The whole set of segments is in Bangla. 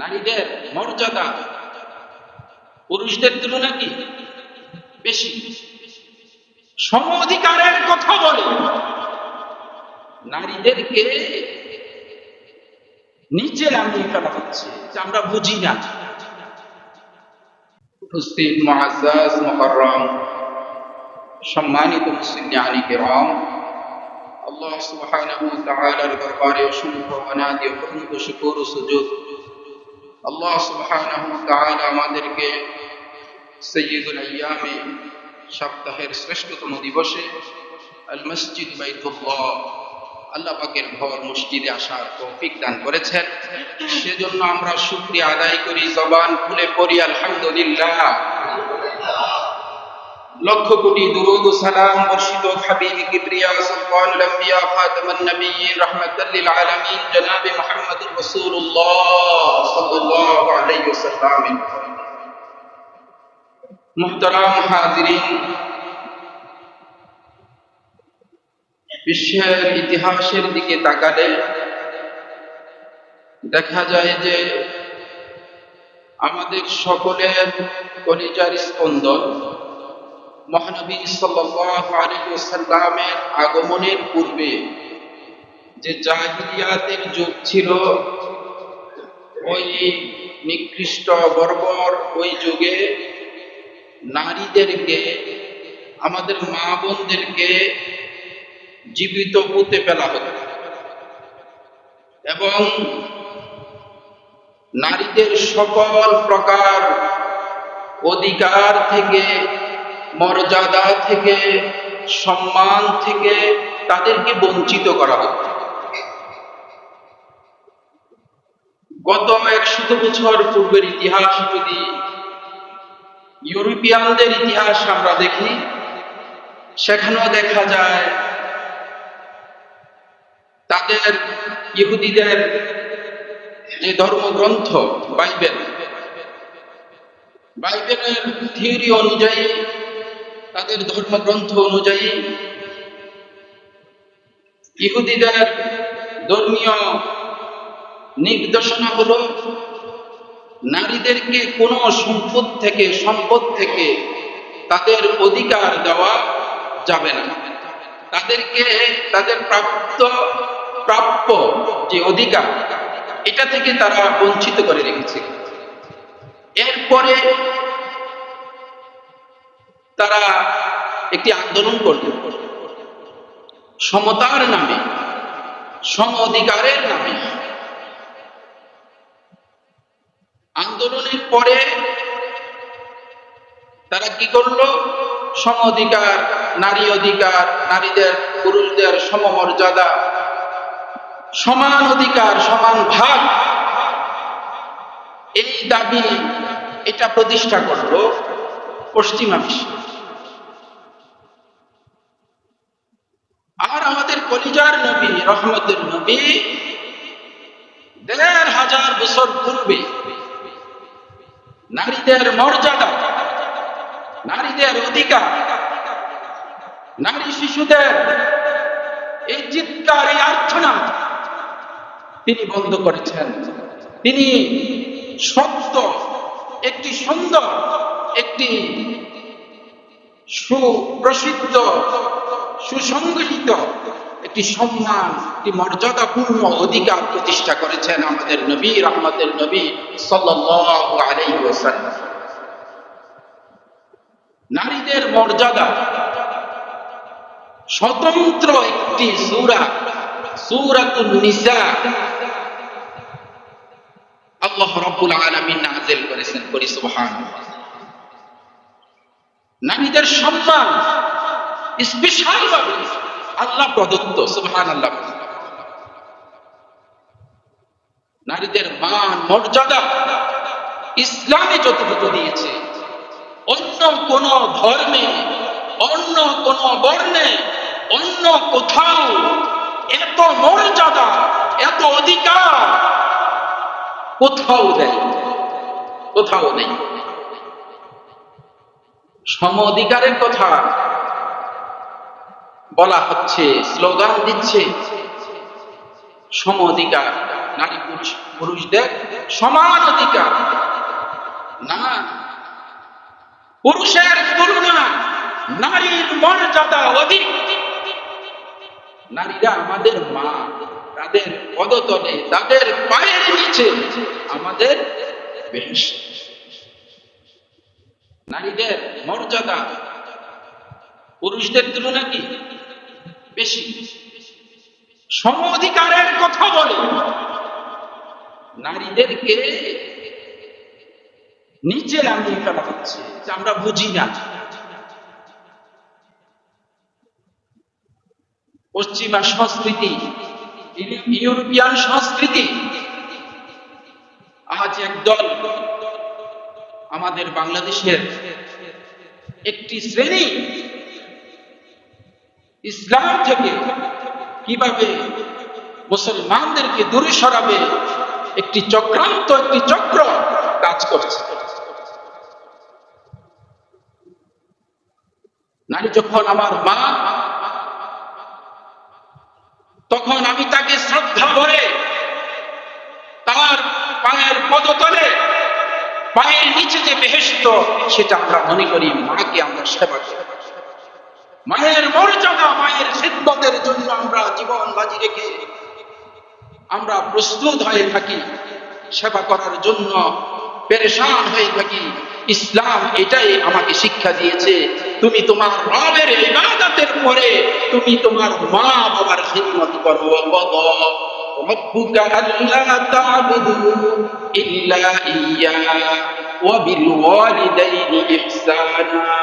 নারীদের মর্যাদা পুরুষদের তুলনায় কি বেশি? সম অধিকারের কথা বলে নারীদেরকে নিচে নামিয়ে ফেলা হচ্ছে, আমরা বুঝি না। উপস্থিত মুআজ্জাজ মুকাররম সম্মানিত মুসলিয়ানি কিরাম, আল্লাহ সুবহানাহু ওয়া তাআলার দরবারে অসংখ্য অনাদি অপূর্ব শুকর ও সুজুদ। আল্লাহ সুবহানাহু ওয়া তাআলা আমাদেরকে সাইয়্যিদুল আইয়ামে সপ্তাহের শ্রেষ্ঠতম দিবসে আল মসজিদ বাইতুল্লাহ আল্লাহ পাকের ঘর মসজিদে আসার তৌফিক দান করেছেন। সেজন্য আমরা শুকরিয়া আদায় করি, জবান খুলে পড়ি আলহামদুলিল্লাহ। লক্ষ কোটি দুরূদ ও সালাম বর্ষিত হাবিব কিবরিয়া সুলতানুল আম্বিয়া খাতামুন নবিয়্যিন রাহমাতাল লিল আলামিন জনাবে মুহাম্মদুর রাসূলুল্লাহ সাল্লাল্লাহু আলাইহি ওয়াসাল্লাম। মুহতারাম হাজিরিন, বিশ্বের ইতিহাসের দিকে তাকালে দেখা যায় যে আমাদের সকলের কলিজার স্পন্দন মহানবী সাল্লাল্লাহু আলাইহি ওয়াসাল্লামের আগমনের পূর্বে যে জাহিলিয়াতের যুগ ছিল, ওই নিকৃষ্ট বর্বর ওই যুগে নারীদেরকে, আমাদের মা বোনদেরকে জীবিত পুঁতে ফেলা হতো এবং নারীদের সকল প্রকার অধিকার থেকে, মর্যাদা থেকে, সম্মান থেকে তাদেরকে বঞ্চিত করা হতো। গত 100 বছর পূর্বের ইতিহাস যদি ইউরোপিয়ানদের ইতিহাস আমরা দেখি, সেখানেও দেখা যায় তাদের ইহুদিদের যে ধর্মগ্রন্থ বাইবেলের থিওরি অনুযায়ী, তাদের ধর্মগ্রন্থ অনুযায়ী ইহুদিদের ধর্মীয় নির্দেশনা হলো নারীদেরকে কোনো সম্পদ থেকে তাদের অধিকার দেওয়া যাবে না। তাদেরকে তাদের প্রাপ্য যে অধিকার, এটা থেকে তারা বঞ্চিত করে রেখেছে। এরপরে তারা একটি আন্দোলন করলেন সমতার নামে, সম অধিকারের নামে। আন্দোলনের পরে তারা কি করলো? সম অধিকার, নারী অধিকার, নারীদের পুরুষদের সমমর্যাদা, সমান অধিকার, সমান ভাগ, এই দাবি এটা প্রতিষ্ঠা করলো পশ্চিমা বিশ্ব। আর আমাদের কলিজার নবী, রহমতের নবী 1500 বছর পূর্বে নারীদের মর্যাদা, নারীদের অধিকার, নারী শিশুদের এই চিৎকার, এই আর্তনা তিনি বন্ধ করেছেন। তিনি সত্য, একটি সুন্দর, একটি সুপ্রসিদ্ধ, সুসংগঠিত একটি সম্মান, একটি মর্যাদাপূর্ণ অধিকার প্রতিষ্ঠা করেছেন আমাদের নবী, রহমতের নবী সাল্লাল্লাহু আলাইহি ওয়াসাল্লাম। নারীদের মর্যাদা স্বতন্ত্র একটি সূরা, সূরাতুন নিসা আল্লাহ রাব্বুল আলামিন নাযিল করেছেন। পড়ি সুবহানাল্লাহ। নারীদের সম্মান স্পেশাল ভাবে আল্লাহ প্রদত্ত, সুবহানাল্লাহ। নারীদের মান মর্যাদা ইসলামে যতটুকু দিয়েছে, অন্য কোন ধর্মে, অন্য কোন বর্ণে, অন্য কোথাও এত মর্যাদা, এত অধিকার কোথাও নেই। সম অধিকারের কথা বলা হচ্ছে, স্লোগান দিচ্ছে সম অধিকার, নারী পুরুষ পুরুষদের সমান অধিকার না, পুরুষের তুলনা নারীর মর্যাদা অধিক। নারীরা আমাদের মা, তাদের পদতলে, তাদের পায়ের নিচে আমাদের বেহেশত। নারীদের মর্যাদা পুরুষদের তুলনা কি বেশি। সম অধিকারের কথা বলে নারীদেরকে নিচে নামিয়ে ফেলা হচ্ছে, আমরা বুঝি না। পশ্চিমা সংস্কৃতি, ইউরোপিয়ান সংস্কৃতি, আজ একদল আমাদের বাংলাদেশের একটি শ্রেণী ইসলাম থেকে কিভাবে মুসলমানদেরকে দূরে সরাবে একটি চক্রান্ত, একটি চক্র কাজ করছে। নারী যখন আমার মা, তখন আমি তাকে শ্রদ্ধা ভরে তার পায়ের পদতলে, পায়ের নিচে যে বেহেশত, সেটা আমরা মনে করি মাকে আমরা সেবা করি। মায়ের মর্যাদা, মায়ের খিদমতের জন্য আমরা জীবন বাজি রেখে আমরা প্রস্তুত হয়ে থাকি, সেবা করার জন্য পেরেশান হয়ে থাকি। ইসলাম এটাই আমাকে শিক্ষা দিয়েছে, তুমি তোমার রবের ইবাদতের পরে তুমি তোমার মা বাবার খিদমত করো। রব্বুকা আল্লা তা'বুদু ইল্লা ইয়্যা ওয়া বিল ওয়ালিদাইনি ইহসানা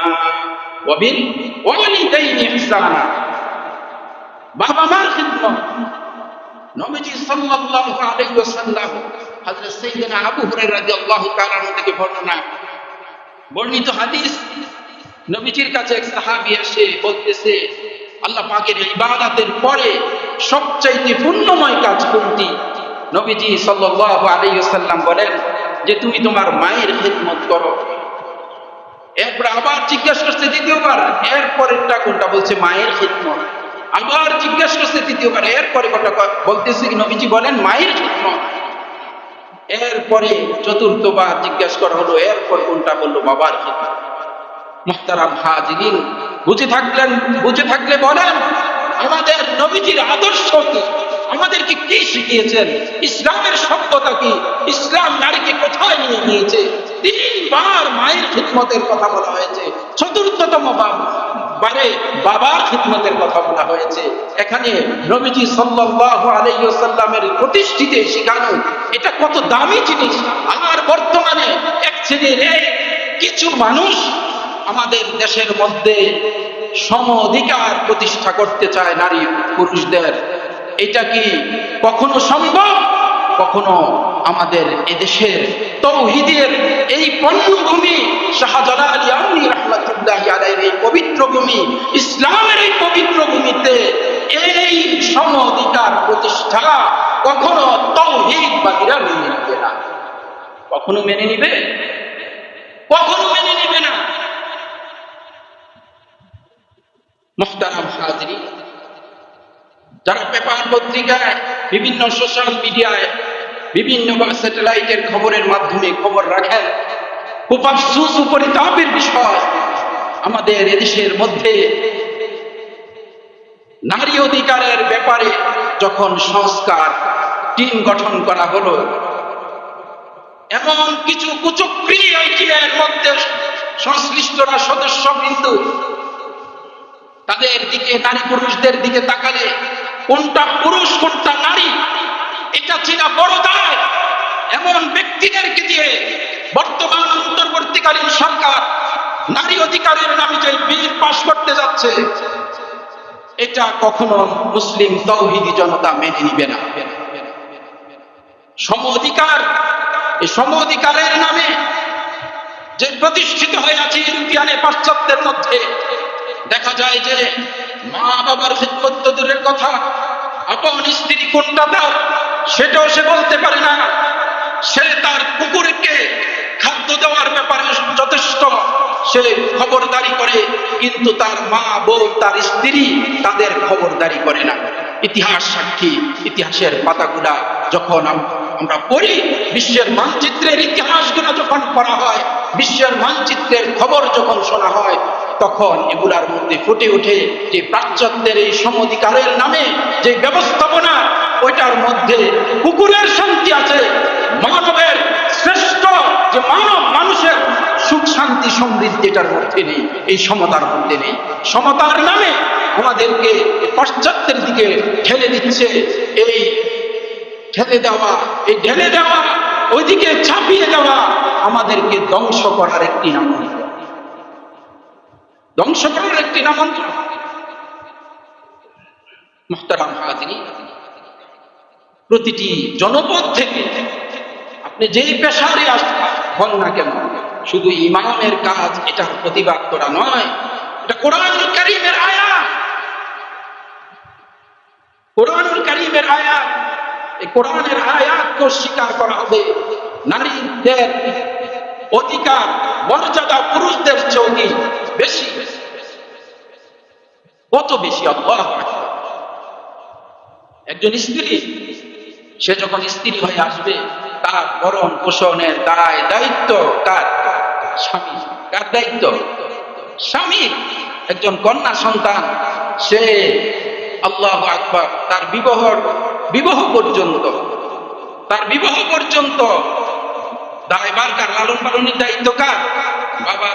ওয়া বিল ওয়ালিদাইনি ইহসানা। বাবা মার খিদমত। নবীজি সাল্লাল্লাহু আলাইহি ওয়াসাল্লাম হযরত সাইয়েদনা আবু হুরায়রা রাদিয়াল্লাহু তাআলা থেকে বর্ণিত হাদিস, নবীজির কাছে এক সাহাবী এসে বলতেছে, আল্লাহ পাকের ইবাদতের পরে সবচাইতে পুণ্যময় কাজ কোনটি? নবীজি সাল্লাল্লাহু আলাইহি ওয়াসাল্লাম বলেন যে তুমি তোমার মায়ের খিদমত করো। এরপর আবার জিজ্ঞাসা করছে দ্বিতীয়বার, এরপরেরটা কোনটা? বলছে মায়ের খিদমত। আবার জিজ্ঞাসা করছে তৃতীয়বার, এরপরে কোনটা? বলতেছে কি নবীজি বলেন মায়ের খিদমত। এরপরে চতুর্থবার জিজ্ঞাসা করা হলো, এরপর কোনটা? বললো বাবার খিদমত। মুহতারাম হাজিরিন, বুঝে থাকলে বলেন আমাদের নবীজির আদর্শ কি? আমাদেরকে কি শিখিয়েছেন? ইসলামের সভ্যতা কি? ইসলাম নারীকে কোথায় নিয়ে গিয়েছে? 3 বার মায়ের খিদমতের কথা বলা হয়েছে, চতুর্থতম বারে বাবার খিদমতের কথা বলা হয়েছে। এখানে নবীজি সাল্লাল্লাহু আলাইহি ওয়াসাল্লামের প্রতিষ্ঠিত শিখানো এটা কত দামি জিনিস। আর বর্তমানে এক শ্রেণীর কিছু মানুষ আমাদের দেশের মধ্যে সম অধিকার প্রতিষ্ঠা করতে চায় নারী পুরুষদের। এটা কি কখনো সম্ভব? কখনো আমাদের এদেশের তাওহীদের এই পণ্যভূমি, শাহজালাল ইয়ামনি রাহমাতুল্লাহি আলাইহির এই পবিত্র ভূমি, ইসলামের এই পবিত্র ভূমিতে এই সম অধিকার প্রতিষ্ঠা কখনো তাওহীদবাদীরা মেনে নিবে না। কখনো মেনে নিবে? কখনো মেনে নিবে না। মুহতারাম হাজিরিন, যারা পেপার পত্রিকায়, বিভিন্ন সোশ্যাল মিডিয়ায়, বিভিন্ন স্যাটেলাইটের খবরের মাধ্যমে খবর রাখেন, খুব আফসোস ও পরিতাপের বিষয়, আমাদের এদেশের মধ্যে নারী অধিকারের ব্যাপারে যখন সংস্কার টিম গঠন করা হলো, এমন কিছু কুচক্রী ওই টিমের মধ্যে সংশ্লিষ্টরা সদস্যবৃন্দ, তাদের দিকে, নারী পুরুষদের দিকে তাকালে কোনটা পুরুষ কোনটা নারী এটা চেনা বড় দায়। এমন ব্যক্তিদেরকে দিয়ে বর্তমান অন্তর্বর্তীকালীন সরকার নারী অধিকারের নামে যে বিল পাস করতে যাচ্ছে, এটা কখনো মুসলিম তাওহীদি জনতা মেনে নিবে না। সম অধিকার, এই সম অধিকারের নামে যে প্রতিষ্ঠিত হয়ে আছে ইউরোপিয়ান পাশ্চাত্যের মধ্যে, দেখা যায় যে মা বাবার খিদমত তো দূরের কথা, আপন স্ত্রী কোনটা দাও সেটাও সে বলতে পারে না। সে তার কুকুরকে খাদ্য দেওয়ার ব্যাপারে যথেষ্ট সে খবরদারি করে, কিন্তু তার মা, বউ, তার স্ত্রী তাদের খবরদারি করে না। ইতিহাস সাক্ষী, ইতিহাসের পাতাগুলা যখন আমরা পড়ি, বিশ্বের মানচিত্রের ইতিহাসগুলো যখন পড়া হয়, বিশ্বের মানচিত্রের খবর যখন শোনা হয়, তখন এগুলার মধ্যে ফুটে ওঠে যে প্রাচ্যদের এই সমধিকারের নামে যে ব্যবস্থাপনা, ওইটার মধ্যে কুকুরের শান্তি আছে, মানবের শ্রেষ্ঠ যে মানুষের সুখ শান্তি সমৃদ্ধি এটার মধ্যে নেই, এই সমতার মধ্যে নেই। সমতার নামে আমাদেরকে পাশ্চাত্যের দিকে ঠেলে দিচ্ছে। এই ঠেলে দেওয়া, এই ঢেলে দেওয়া, ওইদিকে চাপিয়ে দেওয়া আমাদেরকে ধ্বংস করার একটি নামন্ত্র, ধ্বংস করার একটি নামন্ত্র। মুহতারাম হাজিরিন, প্রতিটি জনপদ থেকে আপনি যেই পেশারে হন না কেন, শুধু ইমামের কাজ এটার প্রতিবাদ করা নয়, এটা কোরআনুল কারীমের আয়াত, কোরআনুল কারীমের আয়াত। এই কোরআনের আয়াতকে স্বীকার করা হবে। নারীদের অধিকার মর্যাদা পুরুষদের চেয়ে বেশি, কত বেশি! আল্লাহু আকবার। একজন স্ত্রী, সে যখন স্ত্রী হয়ে আসবে, তার ভরণ পোষণের দায় দায়িত্ব কার? স্বামী। কার দায়িত্ব? স্বামী। একজন কন্যা সন্তান, সে আল্লাহু আকবার, তার বিবাহ পর্যন্ত দায়ভার কার? লালন পালনের দায়িত্ব কার? বাবা।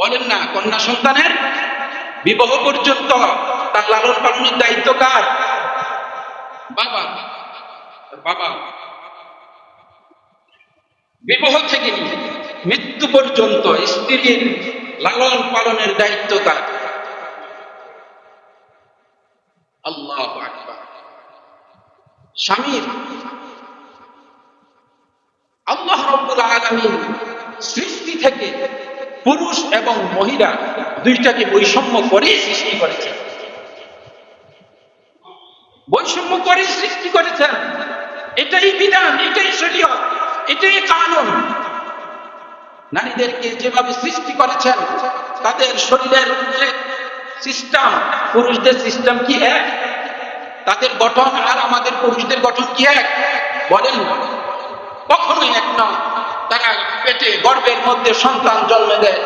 বলেন না, কন্যা সন্তানের বিবাহ পর্যন্ত তার লালন পালনের দায়িত্ব কার? বাবা। বাবা। বিবাহ থেকে নিয়ে মৃত্যু পর্যন্ত স্ত্রীর লালন পালনের দায়িত্ব কার? আল্লাহু আকবার। স্বামীর। আল্লাহ রাব্বুল আলামিন সৃষ্টি থেকে পুরুষ এবং মহিলা দুইটাকে বৈষম্য করে সৃষ্টি করেছেন, বৈষম্য করে সৃষ্টি করেছেন। এটাই বিধান, এটাই শরীয়ত, এটাই কানুন। নারীদেরকে যেভাবে সৃষ্টি করেছেন, তাদের শরীরের যে সিস্টেম, পুরুষদের সিস্টেম কি এক? তাদের গঠন আর আমাদের পুরুষদের গঠন কি এক? বলেন না, কখনোই এক নয়। তারা পেটে, গর্ভের মধ্যে সন্তান জন্মে দেয়,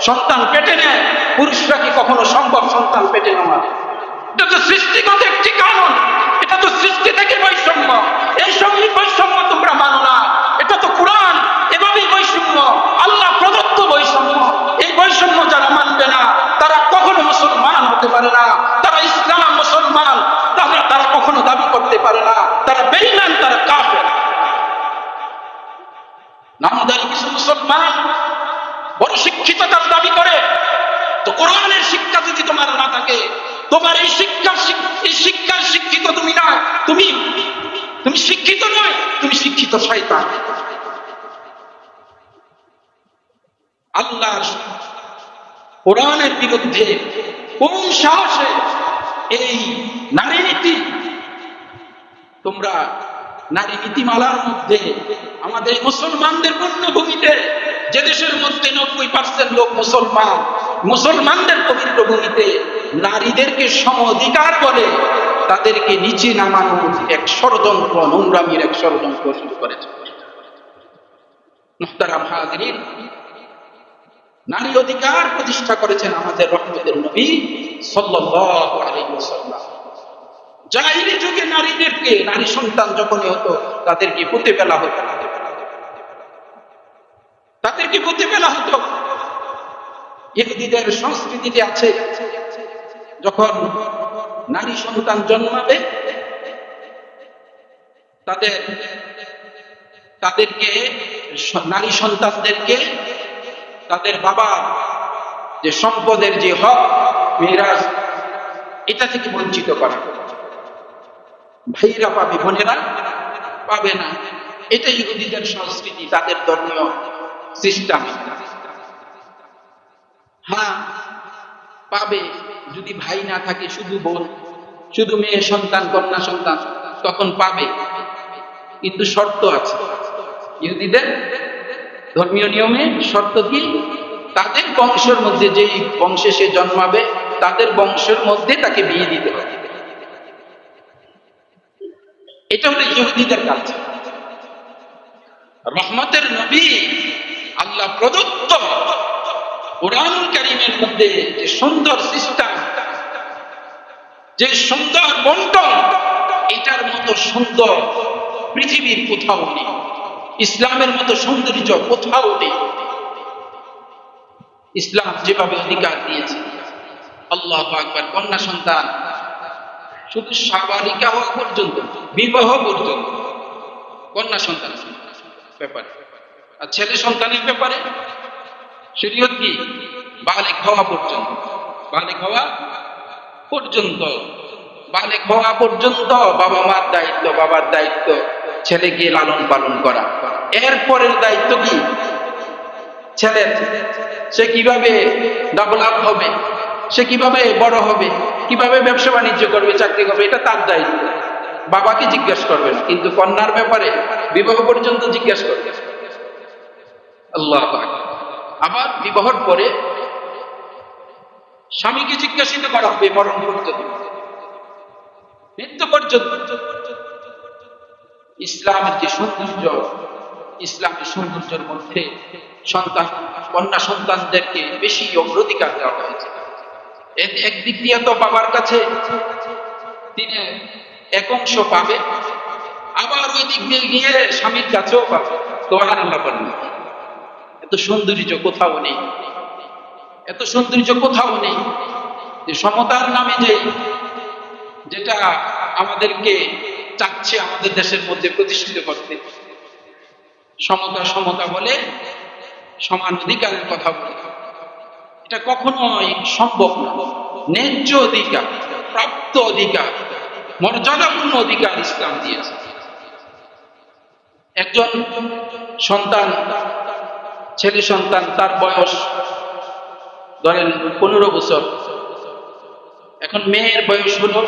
সন্তান পেটে নেয়। পুরুষরা কি কখনো সম্ভব সন্তান পেটে নেওয়া? এটা তো সৃষ্টিগত একটি কারণ, এটা তো সৃষ্টি থেকে বৈষম্য। এই সঙ্গে বৈষম্য তোমরা মানো না, এটা তো কোরআন এভাবেই বৈষম্য, আল্লাহ প্রদত্ত বৈষম্য। এই বৈষম্য যারা মানবে না, তারা কখনো মুসলমান হতে পারে না, তারা ইসলাম মুসলমান তারা কখনো দাবি করতে পারে না, তারা বেঈমান, তারা কাফের। নামদারি কিছু মুসলমান বড় শিক্ষিত তার দাবি করে, তো কোরআনের শিক্ষা যদি তোমার না থাকে, তোমার এই শিক্ষার শিক্ষিত তুমি না, তুমি শিক্ষিত নয়, তুমি শিক্ষিত শয়তান। আল্লাহর কোরআনের বিরুদ্ধে কোন সাহসে এই নারী নীতি? তোমরা নারী নীতিমালার মধ্যে আমাদের মুসলমানদের পূর্ণভূমিতে, যে দেশের মধ্যে 90% লোক মুসলমান, মুসলমানদের পবিত্র ভূমিতে নারীদেরকে সম অধিকার বলে তাদেরকে নিচে নামানোর এক ষড়যন্ত্র, নোংরামির এক ষড়যন্ত্র শুরু করেছে। মুহতারাম হাজিরিন, নারী অধিকার প্রতিষ্ঠা করেছেন আমাদের রহমতের নবী সাল্লাল্লাহু আলাইহি ওয়াসাল্লাম। জাহিলি যুগে নারীদেরকে, নারী সন্তান যখনই হতো, তাদেরকে পুঁতে ফেলা হতো, তাদেরকে পুঁতে ফেলা হতো। ইহুদিদের সংস্কৃতিতে আছে, যখন নারী সন্তান জন্মাবে, তাদেরকে নারী সন্তানদেরকে তাদের বাবা যে সম্পদের যে হক, মিরাস, এটা থেকে বঞ্চিত করা। ভাইরা পাবে, বোনেরা পাবে না। এটা ইহুদিদের সংস্কৃতি, তাদের ধর্মীয় সিস্টেম। হ্যাঁ, পাবে যদি ভাই না থাকে, শুধু বোন, শুধু মেয়ে সন্তান, কন্যা সন্তান, তখন পাবে। কিন্তু শর্ত আছে ইহুদিদের ধর্মীয় নিয়মে। শর্ত কি? তাদের বংশের মধ্যে, যেই বংশে সে জন্মাবে, তাদের বংশের মধ্যে তাকে বিয়ে দিতে হবে। এটা হলো ইহুদিদের কালচার। রহমতের নবী, আল্লাহ প্রদত্ত কুরআনুল কারীমের মধ্যে যে সুন্দর সিস্টেম, যে সুন্দর বন্টন, এটার মতো সুন্দর পৃথিবীর কোথাও নেই। ইসলামের মতো সৌন্দর্য কোথাও নেই। ইসলাম যেভাবে অধিকার দিয়েছে, আল্লাহু আকবার, কন্যা সন্তান শুধু সাবালিকা হওয়া পর্যন্ত, বিবাহ পর্যন্ত কন্যা সন্তান ব্যাপারে, আর ছেলে সন্তানের ব্যাপারে শরীয়ত কি বালেগ হওয়া পর্যন্ত, বালেগ হওয়া পর্যন্ত, বালেগ হওয়া পর্যন্ত বাবা মার দায়িত্ব, বাবার দায়িত্ব ছেলেকে লালন পালন করা। এরপরের দায়িত্ব কি ছেলের, সে কিভাবে ডেভেলপ হবে, সে কিভাবে বড় হবে, কিভাবে ব্যবসা বাণিজ্য করবে, চাকরি করবে, এটা তার দায়িত্ব, বাবাকে জিজ্ঞাসা করবে না। কিন্তু কন্যার ব্যাপারে বিবাহ পর্যন্ত জিজ্ঞাসা করবে। আল্লাহু আকবার। আবার বিবাহের পরে স্বামীকে জিজ্ঞাসিত করা হবে মরণ পর্যন্ত, মৃত্যু পর্যন্ত। ইসলামের যে সৌন্দর্য, ইসলামের সৌন্দর্যের মধ্যে সন্তান, কন্যা সন্তানদেরকে বেশি অগ্রাধিকার দেওয়া হয়েছে। একদিক দিয়ে তো বাবার কাছে তিনি এক অংশ পাবে, আবার ওই দিক দিয়ে গিয়ে স্বামীর কাছেও পাবে। সুবহানাল্লাহ বলেন। এত সৌন্দর্য কোথাও নেই, এত সৌন্দর্য কোথাও নেই। যে সমতার নামে যেটা আমাদেরকে চাচ্ছে আমাদের দেশের মধ্যে প্রতিষ্ঠিত করতে, সমতা সমতা বলে, সমান অধিকারের কথা বলে, এটা কখনোই সম্ভব না। ন্যায্য অধিকার, প্রাপ্ত অধিকার, মর্যাদাপূর্ণ অধিকার ইসলাম দিয়েছে। একজন সন্তান, ছেলে সন্তান, তার বয়স ধরেন 15 বছর, এখন মেয়ের বয়স হলো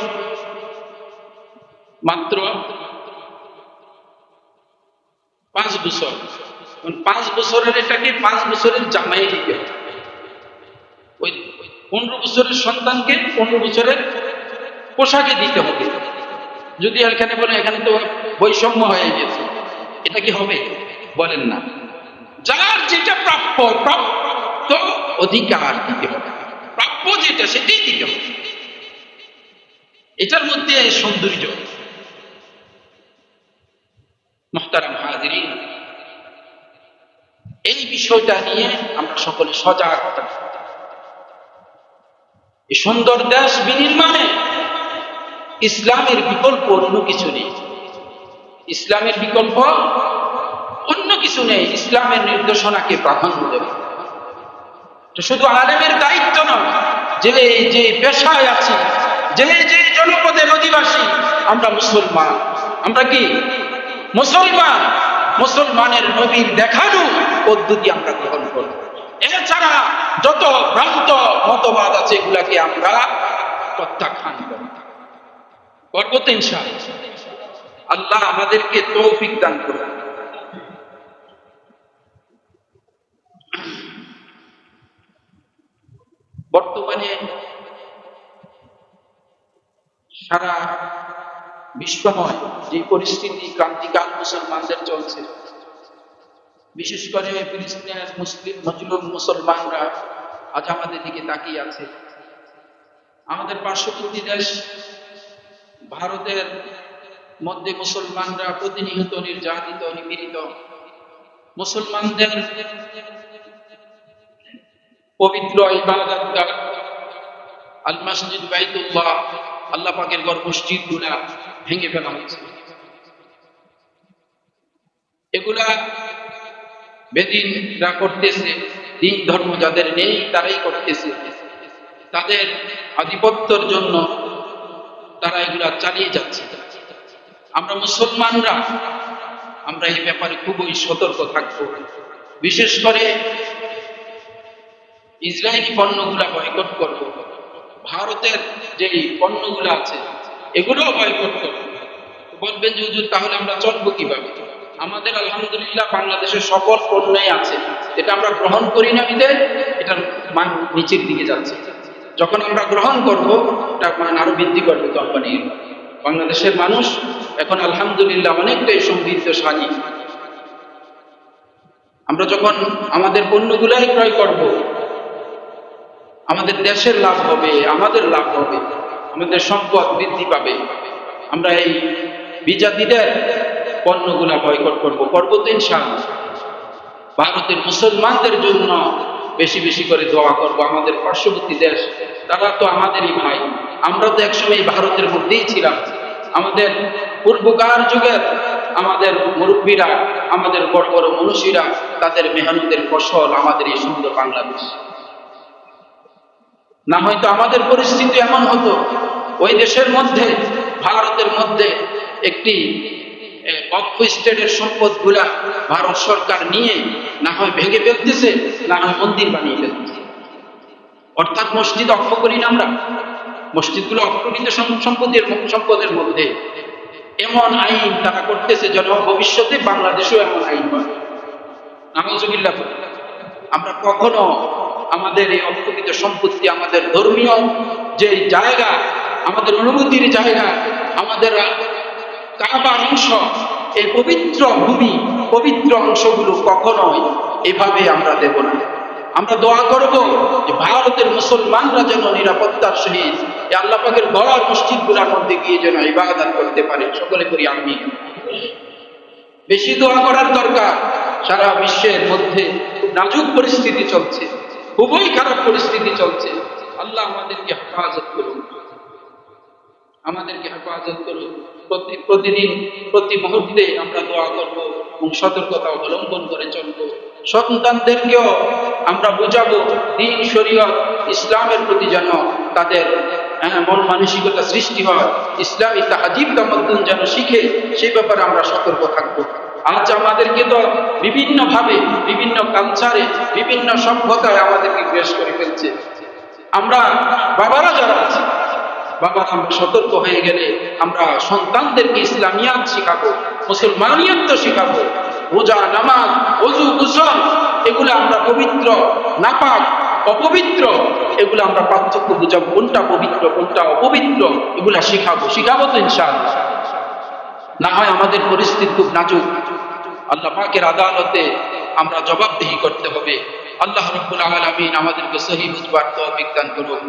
মাত্র 5 বছর। 5 বছরের এটাকে 5 বছরের জামাই দিতে হবে। ওই 15 বছরের সন্তানকে 15 বছরের পোশাকে দিতে হবে। যদি এখানে বলে এখানে তো বৈষম্য হয়ে গেছে, এটা কি হবে? বলেন না। যার যেটা প্রাপ্য, প্রাপ্ত অধিকার দিতে হবে, প্রাপ্য যেটা সেটাই দিতে হবে। এটার মধ্যে সৌন্দর্য। মুহতারাম হাজিরিন, এই বিষয়টা নিয়ে আমরা সকলে সজাগ হতে হবে। এই সুন্দর দেশ বিনির্মাণে ইসলামের বিকল্প অন্য কিছু নেই। ইসলামের বিকল্প অন্য কিছু নেই। ইসলামের নির্দেশনাকে প্রাধান্য দেবে। শুধু আলেমের দায়িত্ব নয়, যে যে পেশায় আছি, যে যে জনপদের অধিবাসী, আমরা মুসলমান। আমরা কি মুসলমান? মুসলমানের নবীর দেখানো পদ্ধতি আমরা গ্রহণ করব। এছাড়া যত ভ্রান্ত মতবাদ আছে এগুলাকে আমরা প্রত্যাখ্যান করব। করব তো ইনশাআল্লাহ। আল্লাহ আমাদেরকে তৌফিক দান করুন। বর্তমানে সারা বিশ্বময় যে পরিস্থিতি, ক্রান্তিকাল মুসলমানদের চলছে, বিশেষ করে ফিলিস্তিনের মজলুম মুসলমানরা আজ আমাদের দিকে তাকিয়ে আছে। আমাদের পার্শ্ববর্তী দেশ ভারতের মধ্যে মুসলমানরা প্রতিনিয়ত নির্যাতিত, নিপীড়িত। মুসলমানদের পবিত্র ইবাদতগাহ আল মসজিদ বাইতুল্লাহ, আল্লাহ পাকের ঘর, মসজিদগুলা ভেঙে ফেলা হয়েছে। এগুলা বেদিনরা করতেছে, দিন ধর্ম যাদের নেই তারাই করতেছে। তাদের আধিপত্যের জন্য তারা এগুলা চালিয়ে যাচ্ছে। আমরা মুসলমানরা আমরা এই ব্যাপারে খুবই সতর্ক থাকব। বিশেষ করে ইসরায়েলি পণ্যগুলা বয়কট করব। ভারতের যে পণ্যগুলো আছে এগুলোও বয়কট করব। বলবেন যে হুজুর তাহলে আমরা চলবো কিভাবে? আমাদের আলহামদুলিল্লাহ বাংলাদেশের সকল পণ্যই আছে, এটা আমরা গ্রহণ করি না বিধায় এটার মান নিচের দিকে যাচ্ছে। যখন আমরা গ্রহণ করব এটার মান আরো বৃদ্ধি করবে কোম্পানির। বাংলাদেশের মানুষ এখন আলহামদুলিল্লাহ অনেকটাই সমৃদ্ধশালী। আমরা যখন আমাদের পণ্যগুলাই ক্রয় করব, আমাদের দেশের লাভ হবে, আমাদের লাভ হবে, আমাদের সম্পদ বৃদ্ধি পাবে। আমরা এই বিজাতিদের পণ্যগুলা বয়কট করবো তো ইনশাআল্লাহ। ভারতের মুসলমানদের জন্য বেশি বেশি করে দোয়া করব। আমাদের পার্শ্ববর্তী দেশ, তারা তো আমাদেরই ভাই। আমরা তো একসময় ভারতের মধ্যেই ছিলাম। আমাদের পূর্বকার যুগের আমাদের মুরব্বীরা, আমাদের বড় বড় মনীষীরা, তাদের মেহনতের ফসল আমাদের এই সুন্দর বাংলাদেশ। না হয়তো আমাদের পরিস্থিতি এমন হতো, ওই দেশের মধ্যে, ভারতের মধ্যে একটি অক্ষ স্টেটের সম্পদ গুলা ভারত সরকার নিয়ে না হয় ভেঙে ফেলতেছে, না হয় মন্দির বানিয়ে ফেলতেছে। অর্থাৎ মসজিদ অক্ষ করি না আমরা, মসজিদগুলো অক্ষকৃত সম্পদের মধ্যে এমন আইন তারা করতেছে যেন ভবিষ্যতে বাংলাদেশেও এমন আইন হয়। নাউজুবিল্লাহ। আমরা কখনো আমাদের এই অক্ষকৃত সম্পত্তি, আমাদের ধর্মীয় যে জায়গা, আমাদের অনুভূতির জায়গা, আমাদের কাবার অংশ, এই পবিত্র ভূমি, পবিত্র অংশগুলো কখনোই এভাবে আমরা দেব না। আমরা দোয়া করব যে ভারতের মুসলমানরা যেন নিরাপত্তার সহিত আল্লাহ পাকের ঘর মসজিদগুলোর মধ্যে গিয়ে যেন ইবাদত করতে পারে। সকলে করি আমিন। বেশি দোয়া করার দরকার। সারা বিশ্বের মধ্যে নাজুক পরিস্থিতি চলছে, খুবই খারাপ পরিস্থিতি চলছে। আল্লাহ আমাদেরকে হেফাজত করুন, আমাদেরকে হেফাজত করুন। প্রতিদিন প্রতি মুহূর্তে আমরা দোয়া করব এবং সতর্কতা অবলম্বন করে চলব। সন্তানদেরকেও আমরা বুঝাবো দ্বীন, শরীয়ত, ইসলামের প্রতি যেন তাদের মন মানসিকতা সৃষ্টি হয়, ইসলামী তাহাজিব তামাদ্দুন যেন শিখে, সেই ব্যাপারে আমরা সতর্ক থাকবো। আজ আমাদেরকে তো বিভিন্নভাবে, বিভিন্ন কালচারে, বিভিন্ন সভ্যতায় আমাদেরকে গ্রাস করে ফেলছে। আমরা বাবারা যারা আছে, বাবা আমরা সতর্ক হয়ে গেলে আমরা সন্তানদেরকে ইসলামিয়াত শিখাবো, মুসলমানিয়াত শিখাবো। রোজা, নামাজ, ওযু, গোসল, এগুলো আমরা পবিত্র, নাপাক, অপবিত্র, এগুলো আমরা পার্থক্য বুঝাবো, কোনটা পবিত্র কোনটা অপবিত্র, এগুলা শিখাবো তো ইনশাআল্লাহ। না হয় আমাদের পরিস্থিতি খুব নাজুক। আল্লাহ পাকের আদালতে আমরা জবাবদিহি করতে হবে। আল্লাহ রাব্বুল আলামিন আমাদেরকে সহি বুঝবার তৌফিক দান করুন।